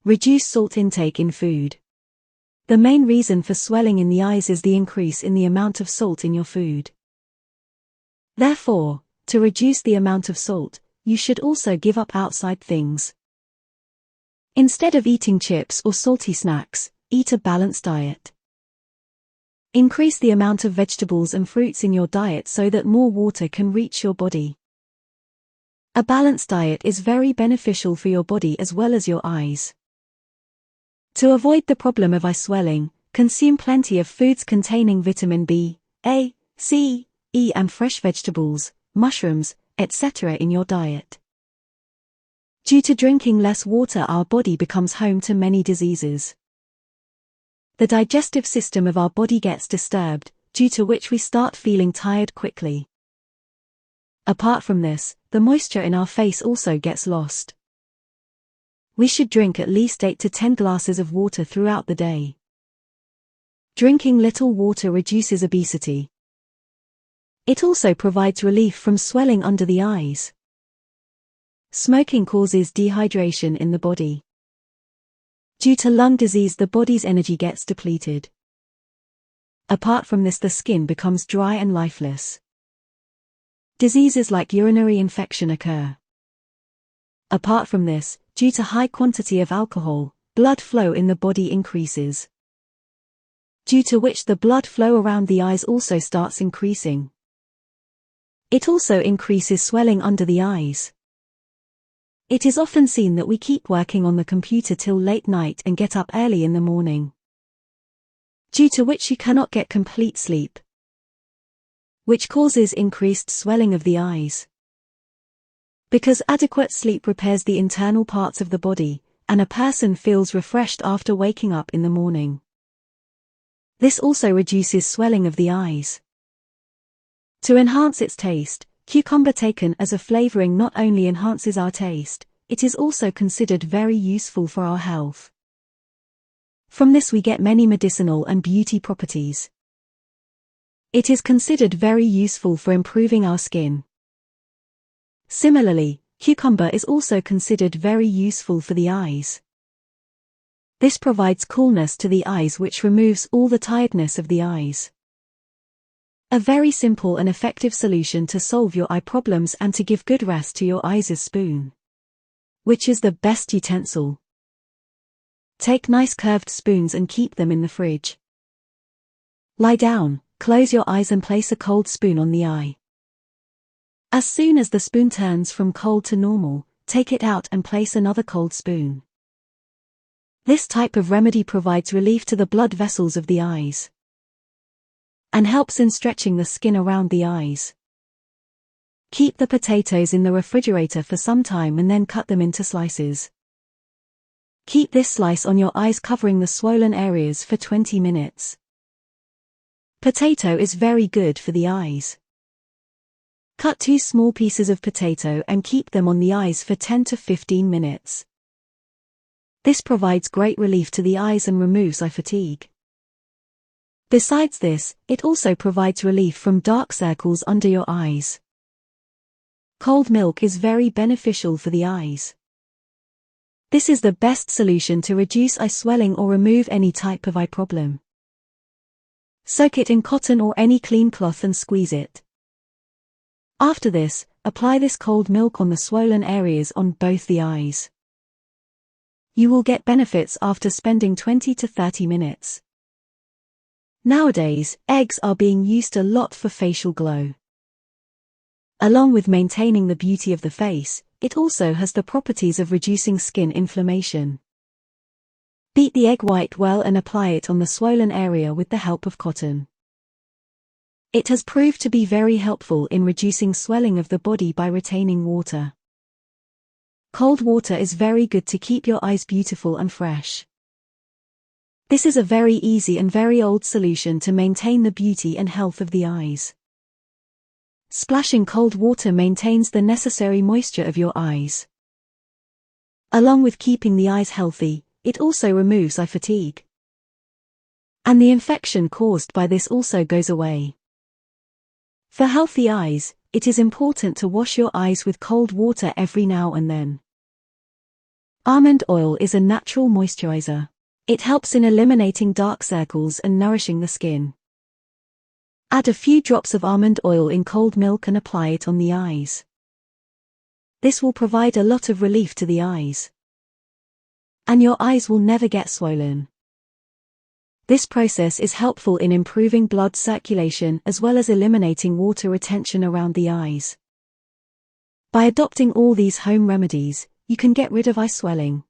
Reduce salt intake in food. The main reason for swelling in the eyes is the increase in the amount of salt in your food. Therefore, to reduce the amount of salt, you should also give up outside things. Instead of eating chips or salty snacks, eat a balanced diet. Increase the amount of vegetables and fruits in your diet so that more water can reach your body. A balanced diet is very beneficial for your body as well as your eyes. To avoid the problem of eye swelling, consume plenty of foods containing vitamin B, A, C, E and fresh vegetables, mushrooms, etc. in your diet. Due to drinking less water, our body becomes home to many diseases. The digestive system of our body gets disturbed, due to which we start feeling tired quickly. Apart from this, the moisture in our face also gets lost. We should drink at least 8 to 10 glasses of water throughout the day. Drinking little water reduces obesity. It also provides relief from swelling under the eyes. Smoking causes dehydration in the body. Due to lung disease, the body's energy gets depleted. Apart from this, the skin becomes dry and lifeless. Diseases like urinary infection occur. Apart from this, due to high quantity of alcohol, blood flow in the body increases. Due to which the blood flow around the eyes also starts increasing. It also increases swelling under the eyes. It is often seen that we keep working on the computer till late night and get up early in the morning. Due to which you cannot get complete sleep, which causes increased swelling of the eyes. Because adequate sleep repairs the internal parts of the body, and a person feels refreshed after waking up in the morning. This also reduces swelling of the eyes. To enhance its taste, cucumber taken as a flavoring not only enhances our taste, it is also considered very useful for our health. From this we get many medicinal and beauty properties. It is considered very useful for improving our skin. Similarly, cucumber is also considered very useful for the eyes. This provides coolness to the eyes, which removes all the tiredness of the eyes. A very simple and effective solution to solve your eye problems and to give good rest to your eyes is spoon. Which is the best utensil. Take nice curved spoons and keep them in the fridge. Lie down, close your eyes and place a cold spoon on the eye. As soon as the spoon turns from cold to normal, take it out and place another cold spoon. This type of remedy provides relief to the blood vessels of the eyes and helps in stretching the skin around the eyes. Keep the potatoes in the refrigerator for some time and then cut them into slices. Keep this slice on your eyes, covering the swollen areas for 20 minutes. Potato is very good for the eyes. Cut 2 small pieces of potato and keep them on the eyes for 10 to 15 minutes. This provides great relief to the eyes and removes eye fatigue. Besides this, it also provides relief from dark circles under your eyes. Cold milk is very beneficial for the eyes. This is the best solution to reduce eye swelling or remove any type of eye problem. Soak it in cotton or any clean cloth and squeeze it. After this, apply this cold milk on the swollen areas on both the eyes. You will get benefits after spending 20 to 30 minutes. Nowadays, eggs are being used a lot for facial glow. Along with maintaining the beauty of the face, it also has the properties of reducing skin inflammation. Beat the egg white well and apply it on the swollen area with the help of cotton. It has proved to be very helpful in reducing swelling of the body by retaining water. Cold water is very good to keep your eyes beautiful and fresh. This is a very easy and very old solution to maintain the beauty and health of the eyes. Splashing cold water maintains the necessary moisture of your eyes. Along with keeping the eyes healthy, it also removes eye fatigue. And the infection caused by this also goes away. For healthy eyes, it is important to wash your eyes with cold water every now and then. Almond oil is a natural moisturizer. It helps in eliminating dark circles and nourishing the skin. Add a few drops of almond oil in cold milk and apply it on the eyes. This will provide a lot of relief to the eyes. And your eyes will never get swollen. This process is helpful in improving blood circulation as well as eliminating water retention around the eyes. By adopting all these home remedies, you can get rid of eye swelling.